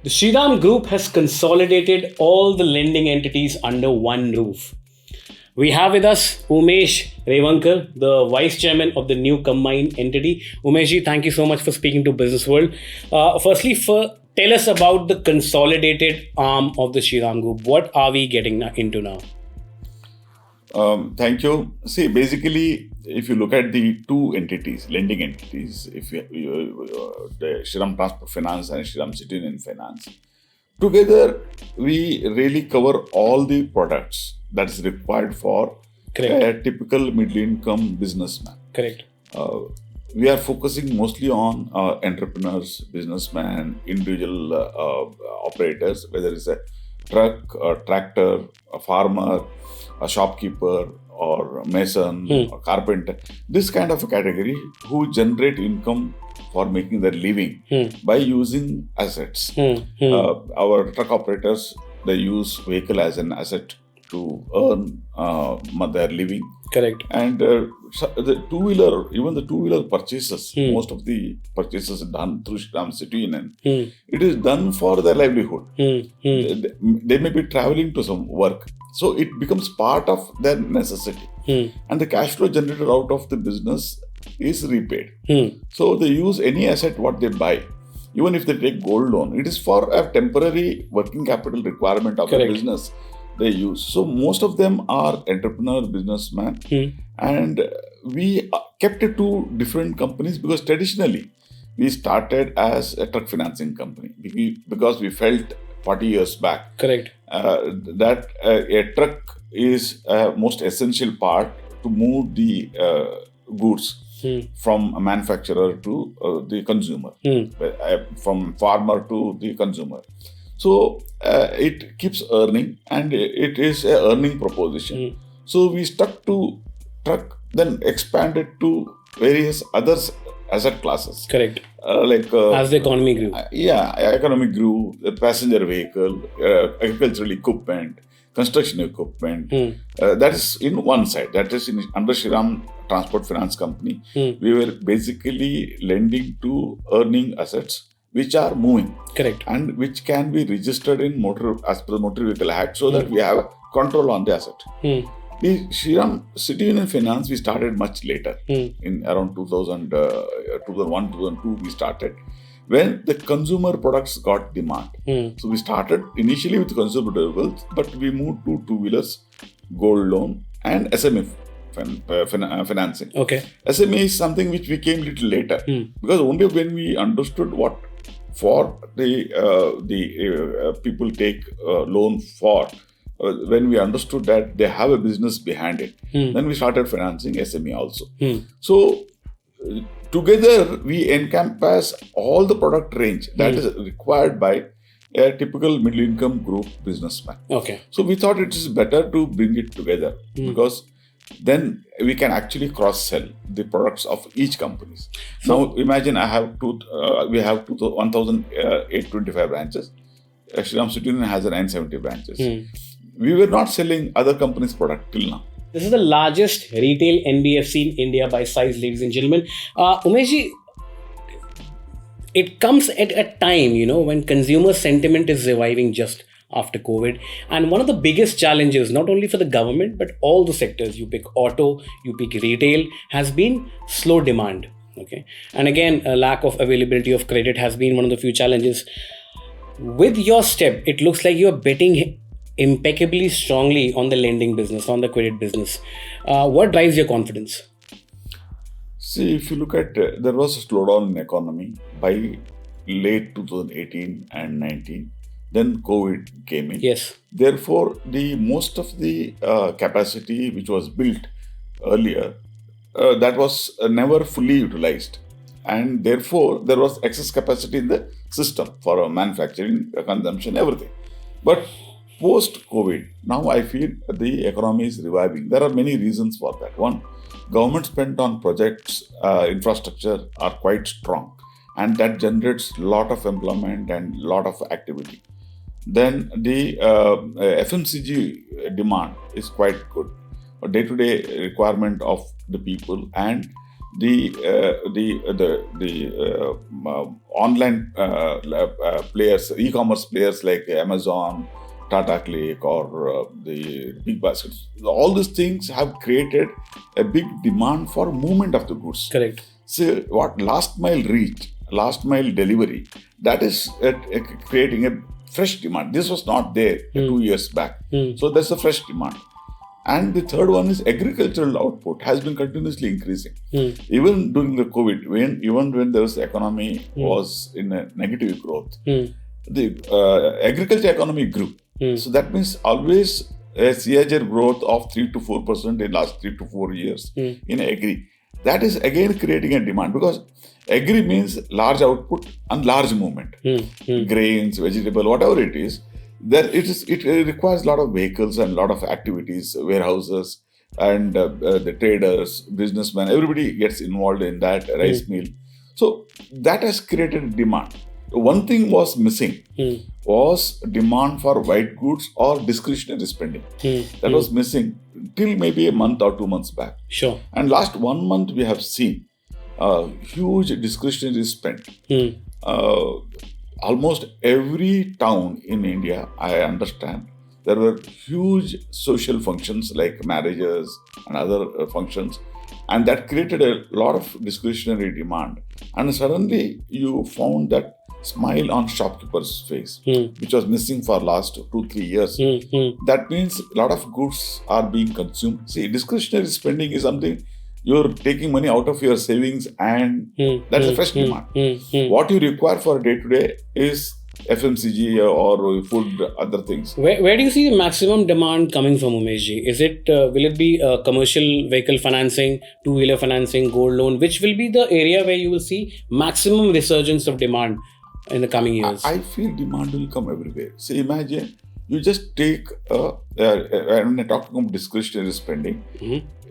The Shriram Group has consolidated all the lending entities under one roof. We have with us Umesh Revankar, the Vice Chairman of the new combined entity. Umeshji, thank you so much for speaking to Business World. Firstly, tell us about the consolidated arm of the Shriram Group. What are we getting into now? Thank you. See, basically, if you look at the two entities, lending entities, if the Shriram Transport Finance and Shriram City Union Finance, together we really cover all the products that is required for a typical middle-income businessman. Correct. We are focusing mostly on entrepreneurs, businessmen, individual operators, whether it's a truck, a tractor, a farmer, a shopkeeper, or mason, or carpenter. This kind of a category who generate income for making their living by using assets. Our truck operators, they use vehicle as an asset to earn their living. Correct. And the two-wheeler, even the two-wheeler purchases, most of the purchases are done through Shriram City Union. It is done for their livelihood. They may be traveling to some work. So it becomes part of their necessity. And the cash flow generated out of the business is repaid. So they use any asset what they buy. Even if they take gold loan, it is for a temporary working capital requirement of the business they use. So most of them are entrepreneur businessmen. And we kept it to different companies because traditionally we started as a truck financing company because we felt 40 years back that a truck is a most essential part to move the goods from a manufacturer to the consumer, from farmer to the consumer. So it keeps earning and it is a earning proposition. So we stuck to truck, then expanded to various other asset classes. Correct. As the economy grew. Economy grew, the passenger vehicle, agricultural equipment, construction equipment. That is in one side. That is under Shriram Transport Finance Company. We were basically lending to earning assets which are moving. Correct. And which can be registered in as per the Motor Vehicle Act so that we have control on the asset. The Shriram City Union Finance, we started much later. In around 2001, 2002, we started when the consumer products got demand. So we started initially with consumer durables, but we moved to two-wheelers, gold loan, and SME financing. SME is something which we came little later because only when we understood what for the people take loan for, when we understood that they have a business behind it, then we started financing SME also. So together we encompass all the product range that is required by a typical middle income group businessman. So we thought it is better to bring it together because then we can actually cross-sell the products of each company. Now imagine we have 1,825 branches. Shriram City Union has 970 branches. We were not selling other companies' product till now. This is the largest retail NBFC in India by size, ladies and gentlemen. Umeshji, it comes at a time, when consumer sentiment is reviving just after COVID. And one of the biggest challenges, not only for the government, but all the sectors, you pick auto, you pick retail, has been slow demand. And again, a lack of availability of credit has been one of the few challenges. With your step, it looks like you're betting impeccably strongly on the lending business, on the credit business. What drives your confidence? See, if you look at, there was a slowdown in economy by late 2018 and 19. Then COVID came in. Therefore, most of the capacity which was built earlier, that was never fully utilized. And therefore, there was excess capacity in the system for manufacturing, consumption, everything. But post-COVID, now I feel the economy is reviving. There are many reasons for that. One, government spent on projects, infrastructure are quite strong. And that generates a lot of employment and a lot of activity. Then the FMCG demand is quite good. A day-to-day requirement of the people and online players, e-commerce players like Amazon, Tata Click, or the big baskets. All these things have created a big demand for movement of the goods. Correct. So what last mile reach, last mile delivery, that is creating a fresh demand. This was not there 2 years back. So there's a fresh demand. And the third one is agricultural output has been continuously increasing. Even during the COVID, even when there was economy was in a negative growth, the agriculture economy grew. So that means always a CAGR growth of 3 to 4% in last 3 to 4 years in agri. That is again creating a demand, because agri means large output and large movement. Grains, vegetable, whatever it is. It requires a lot of vehicles and a lot of activities, warehouses, and the traders, businessmen, everybody gets involved in that rice mill. So that has created demand. One thing was missing was demand for white goods or discretionary spending. That was missing till maybe a month or 2 months back. Sure. And last 1 month we have seen huge discretionary spend. Almost every town in India, I understand, there were huge social functions like marriages and other functions, and that created a lot of discretionary demand. And suddenly you found that smile on shopkeeper's face, which was missing for last 2-3 years. That means a lot of goods are being consumed. See, discretionary spending is something you're taking money out of your savings, and that's a fresh demand. What you require for day-to-day is FMCG or food, other things. Where do you see the maximum demand coming from, Umeshji? Is it will it be commercial vehicle financing, two-wheeler financing, gold loan? Which will be the area where you will see maximum resurgence of demand in the coming years? I feel demand will come everywhere. So imagine you just take when I talk about discretionary spending,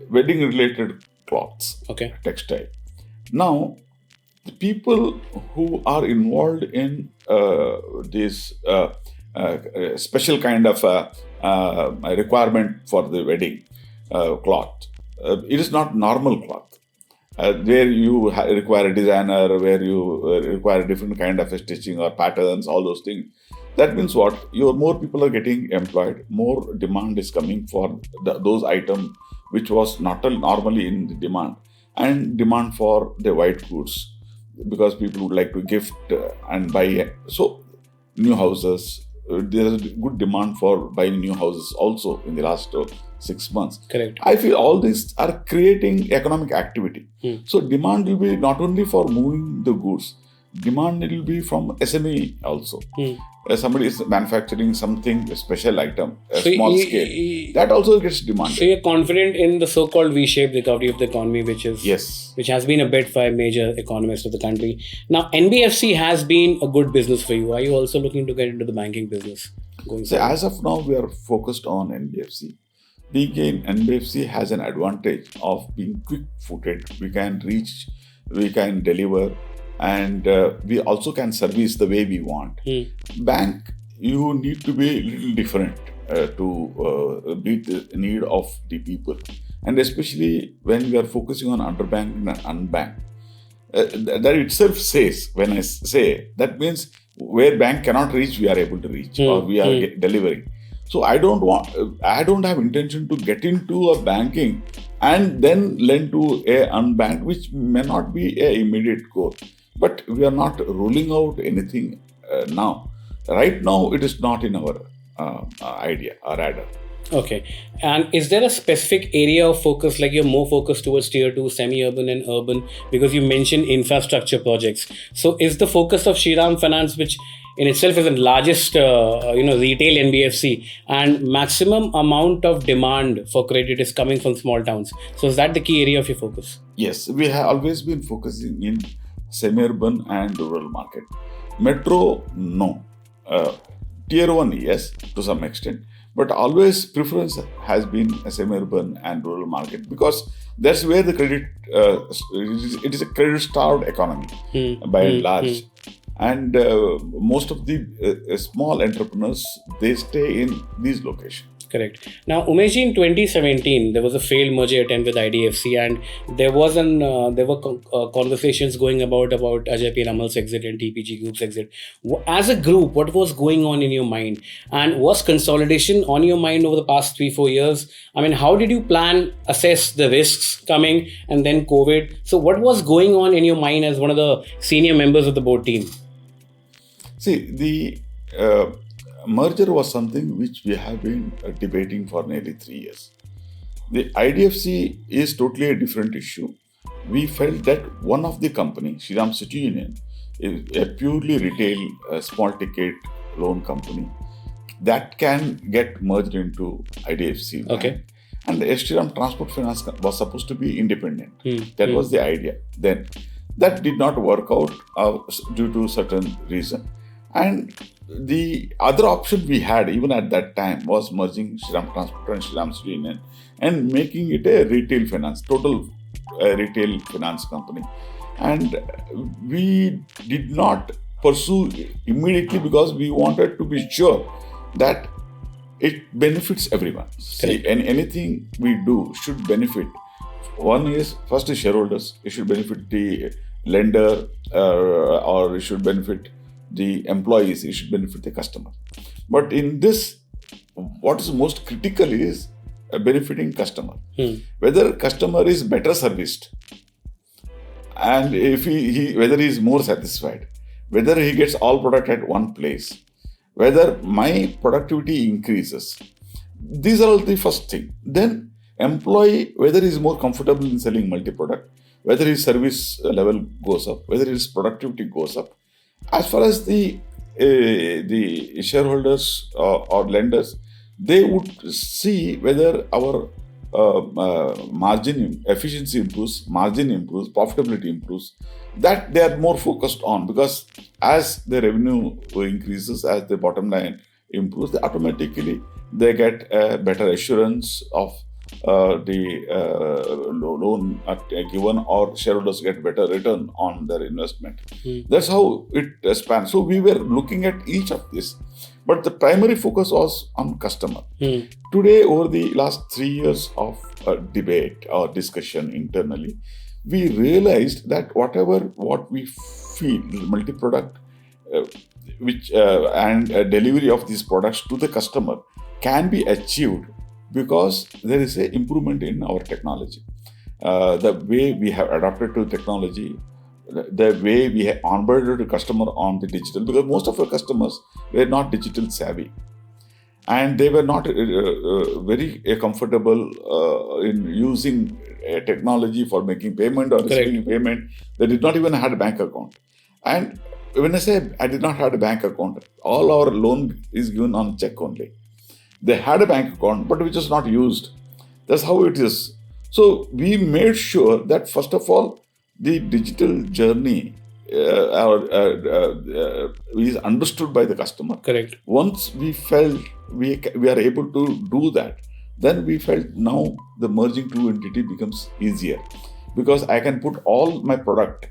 wedding-related cloths, textile. Now, the people who are involved in this special kind of requirement for the wedding cloth, it is not normal cloth. Where you require a designer, where you require a different kind of stitching or patterns, all those things. That means what? More people are getting employed, more demand is coming for those items which was not normally in the demand, and demand for the white goods, because people would like to gift and buy. So new houses, there is good demand for buying new houses also in the last 6 months. Correct. I feel all these are creating economic activity. So demand will be not only for moving the goods, demand will be from SME also. Somebody is manufacturing something, a special item, a small scale. That also gets demanded. So you're confident in the so-called V-shaped recovery of the economy, which has been a bet by major economists of the country. Now, NBFC has been a good business for you. Are you also looking to get into the banking business going forward? As of now, we are focused on NBFC. Being in NBFC has an advantage of being quick-footed. We can reach, we can deliver, and we also can service the way we want. Bank, you need to be a little different to meet the need of the people, and especially when we are focusing on underbanked and unbanked. That itself says, when I say, that means where bank cannot reach, we are able to reach, or we are delivering. So I don't have intention to get into a banking and then lend to a unbanked, which may not be a immediate goal. But we are not ruling out anything now. Right now, it is not in our idea or radar. Okay. And is there a specific area of focus, like you're more focused towards tier 2, semi-urban and urban, because you mentioned infrastructure projects. So is the focus of Shriram Finance, which in itself is the largest retail NBFC, and maximum amount of demand for credit is coming from small towns. So is that the key area of your focus? Yes, we have always been focusing in semi-urban and rural market. Metro, no. Tier 1, yes, to some extent. But always preference has been a semi-urban and rural market, because that's where the credit, it is a credit-starved economy by and large. And most of the small entrepreneurs, they stay in these locations. Correct. Now, Umesh, in 2017, there was a failed merger attempt with IDFC, and there were conversations going about Ajay P. Ramal's exit and TPG Group's exit. As a group, what was going on in your mind, and was consolidation on your mind over the past 3-4 years? I mean, how did you plan, assess the risks coming, and then COVID? So, what was going on in your mind as one of the senior members of the board team? See, the merger was something which we have been debating for nearly 3 years. The IDFC is totally a different issue. We felt that one of the company, Shriram City Union, is a purely retail small ticket loan company that can get merged into IDFC Bank. Okay. And the Shriram Transport Finance was supposed to be independent. That was the idea. Then that did not work out due to certain reason. And the other option we had even at that time was merging Shriram Transport and Shriram City Union and making it a retail finance, total retail finance company. And we did not pursue immediately because we wanted to be sure that it benefits everyone. See, anything we do should benefit. One is, first is shareholders. It should benefit the lender or it should benefit the employees, it should benefit the customer. But in this, what is most critical is benefiting customer. Whether customer is better serviced and if whether he is more satisfied, whether he gets all product at one place, whether my productivity increases. These are all the first thing. Then employee, whether he is more comfortable in selling multi-product, whether his service level goes up, whether his productivity goes up. As far as the shareholders or lenders, they would see whether our margin efficiency improves, margin improves, profitability improves. That they are more focused on, because as the revenue increases, as the bottom line improves, automatically they get a better assurance of the loan given, or shareholders get better return on their investment. That's how it spans. So we were looking at each of this, but the primary focus was on customer. Today, over the last 3 years of debate or discussion internally, we realized that what we feel, multi-product and delivery of these products to the customer can be achieved because there is an improvement in our technology. The way we have adapted to technology, the way we have onboarded the customer on the digital, because most of our customers were not digital savvy. And they were not very comfortable in using technology for making payment or receiving payment. They did not even have a bank account. And when I say I did not have a bank account, all our loan is given on check only. They had a bank account, but which is not used. That's how it is. So we made sure that first of all, the digital journey is understood by the customer. Correct. Once we felt we are able to do that, then we felt now the merging two entity becomes easier, because I can put all my product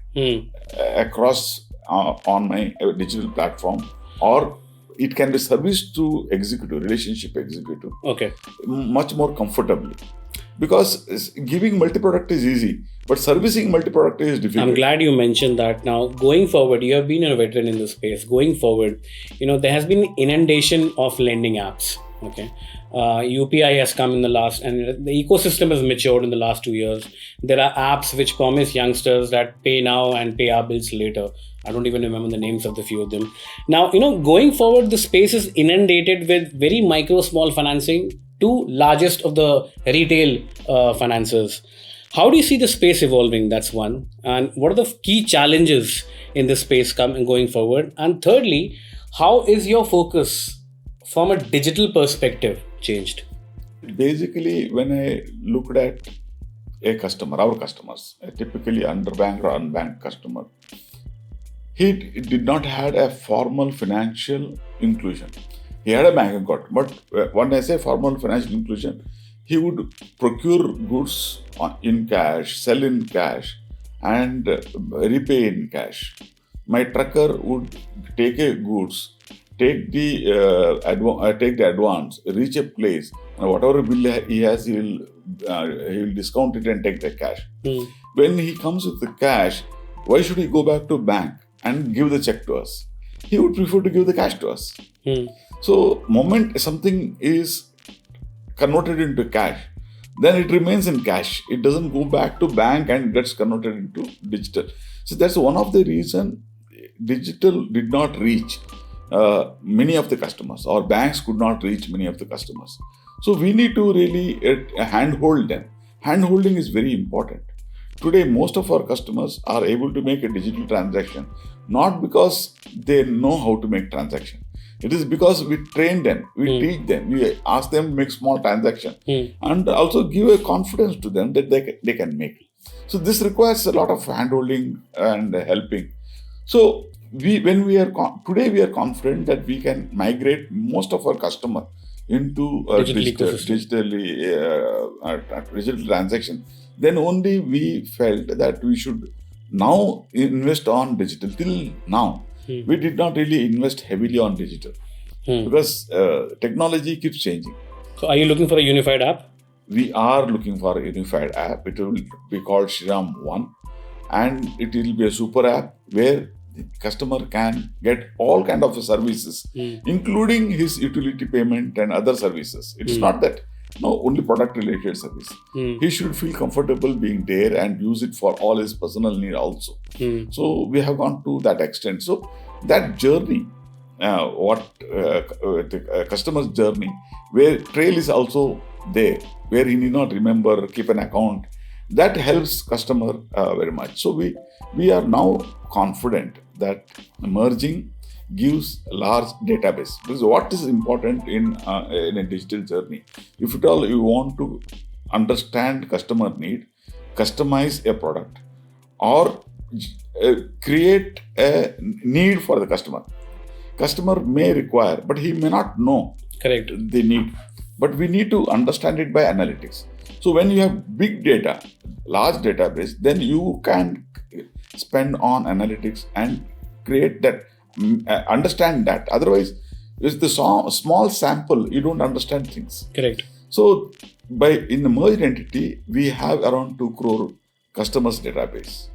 across on my digital platform, or it can be serviced to executive, relationship executive. Okay. Much more comfortably. Because giving multi-product is easy, but servicing multi-product is difficult. I'm glad you mentioned that. Now, going forward, you have been a veteran in this space. Going forward, there has been inundation of lending apps. Okay. UPI has come in the last, and the ecosystem has matured in the last 2 years. There are apps which promise youngsters that pay now and pay our bills later. I don't even remember the names of the few of them. Now, going forward, the space is inundated with very micro, small financing to largest of the retail financiers. How do you see the space evolving? That's one. And what are the key challenges in this space going forward? And thirdly, how is your focus from a digital perspective changed? Basically, when I looked at a customer, our customers, a typically underbanked or unbanked customer, he did not have a formal financial inclusion. He had a bank account, but when I say formal financial inclusion, he would procure goods in cash, sell in cash, and repay in cash. My trucker would take a goods, take the advance, reach a place, whatever bill he has, he will discount it and take the cash. When he comes with the cash, why should he go back to bank and give the check to us? He would prefer to give the cash to us. So, moment something is converted into cash, then it remains in cash. It doesn't go back to bank and gets converted into digital. So that's one of the reason digital did not reach many of the customers, or banks could not reach many of the customers. So we need to really handhold them. Handholding is very important. Today, most of our customers are able to make a digital transaction, not because they know how to make transaction. It is because we train them, we teach them, we ask them to make small transaction, and also give a confidence to them that they can make. So this requires a lot of handholding and helping. So today we are confident that we can migrate most of our customer into digital transaction. Then only we felt that we should now invest on digital. Till now, we did not really invest heavily on digital because technology keeps changing. So are you looking for a unified app? We are looking for a unified app. It will be called Shriram 1, and it will be a super app where the customer can get all kind of services, including his utility payment and other services. It's not that only product related service. He should feel comfortable being there and use it for all his personal need also. So we have gone to that extent. So that journey, the customer's journey, where trail is also there, where he need not remember, keep an account, that helps customer very much. So we are now confident that merging gives a large database. Because what is important in a digital journey? If at all you want to understand customer need, customize a product, or create a need for the customer. Customer may require, but he may not know the need. But we need to understand it by analytics. So when you have big data, large database, then you can spend on analytics and create that, understand that. Otherwise, with the small sample, you don't understand things. Correct. So in the merged entity, we have around 2 crore customers database.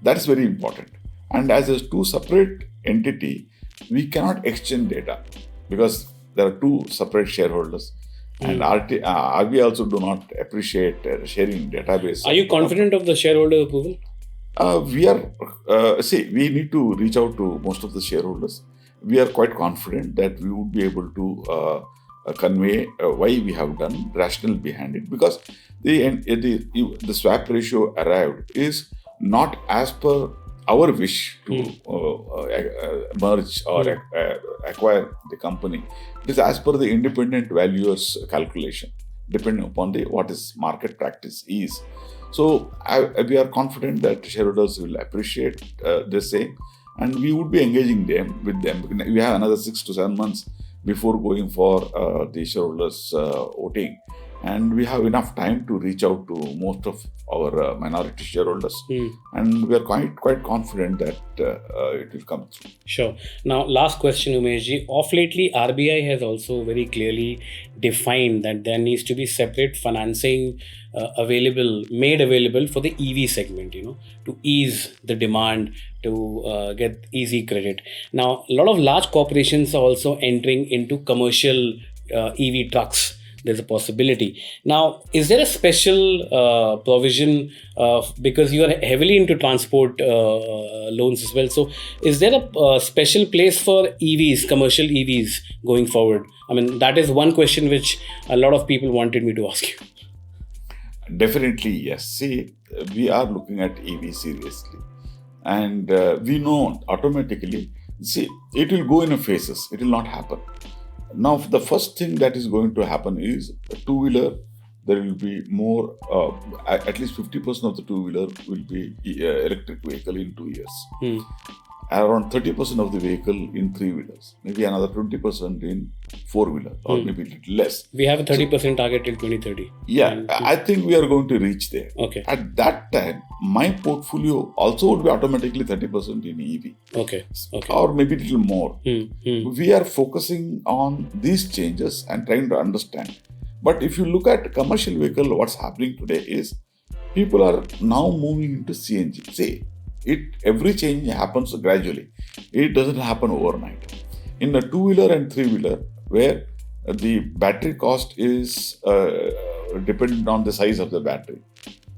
That's very important. And as a 2 separate entity, we cannot exchange data because there are 2 separate shareholders. And RBI also do not appreciate sharing database. Are you confident of the shareholder approval? We need to reach out to most of the shareholders. We are quite confident that we would be able to convey why we have done, rationale behind it. Because the swap ratio arrived is not as per our wish to merge or acquire the company. It is as per the independent valuers calculation, depending upon what is market practice is. So we are confident that shareholders will appreciate the same, and we would be engaging with them. We have another 6 to 7 months before going for the shareholders voting. And we have enough time to reach out to most of our minority shareholders. And we are quite confident that it will come through. Sure. Now, last question, Umeshji. Of lately, RBI has also very clearly defined that there needs to be separate financing made available for the EV segment, to ease the demand, to get easy credit. Now, a lot of large corporations are also entering into commercial EV trucks. There's a possibility. Now, is there a special provision because you are heavily into transport loans as well? So, is there a special place for EVs, commercial EVs going forward? I mean, that is one question which a lot of people wanted me to ask you. Definitely, yes. See, we are looking at EV seriously. And we know automatically, it will go in phases. It will not happen. Now, the first thing that is going to happen is a two-wheeler. There will be more, at least 50% of the two-wheeler will be electric vehicle in 2 years. Around 30% of the vehicle in 3-wheelers. Maybe another 20% in 4-wheeler, or maybe a little less. We have a 30% target till 2030. Yeah, I think we are going to reach there. Okay. At that time, my portfolio also would be automatically 30% in EV. Okay. Or maybe a little more. We are focusing on these changes and trying to understand. But if you look at commercial vehicle, what's happening today is people are now moving into CNG. See, every change happens gradually. It doesn't happen overnight. In a two-wheeler and three-wheeler, where the battery cost is dependent on the size of the battery,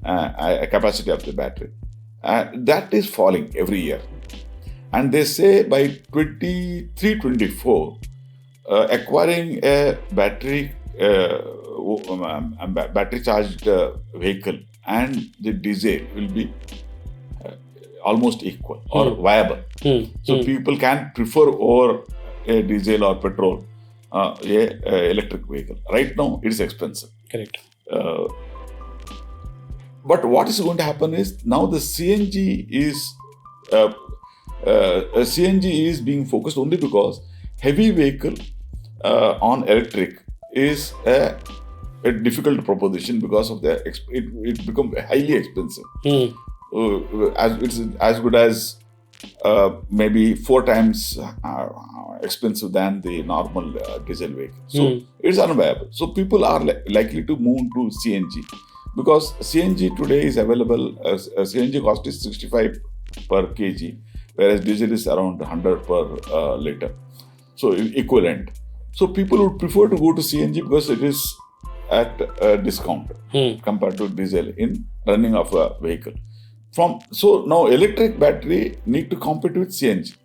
capacity of the battery, that is falling every year. And they say by 23-24, acquiring a battery charged vehicle and the diesel will be almost equal or viable. So people can prefer over a diesel or petrol a electric vehicle. Right now it is expensive. Correct. But what is going to happen is now the CNG is being focused only because heavy vehicle on electric is a difficult proposition because of it become highly expensive. It's as good as maybe 4 times expensive than the normal diesel vehicle. So it's unviable. So people are likely to move to CNG because CNG today is available. CNG cost is 65 per kg, whereas diesel is around 100 per liter. So equivalent. So people would prefer to go to CNG because it is at a discount compared to diesel in running of a vehicle. So now electric battery need to compete with CNG.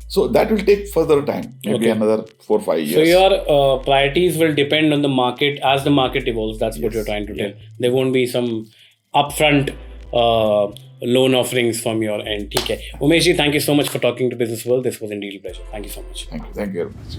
So that will take further time, maybe another 4-5 years. So your priorities will depend on the market as the market evolves. That's what you're trying to tell. There won't be some upfront loan offerings from your end. Okay. Umesh ji, thank you so much for talking to Business World. This was indeed a pleasure. Thank you so much. Thank you very much.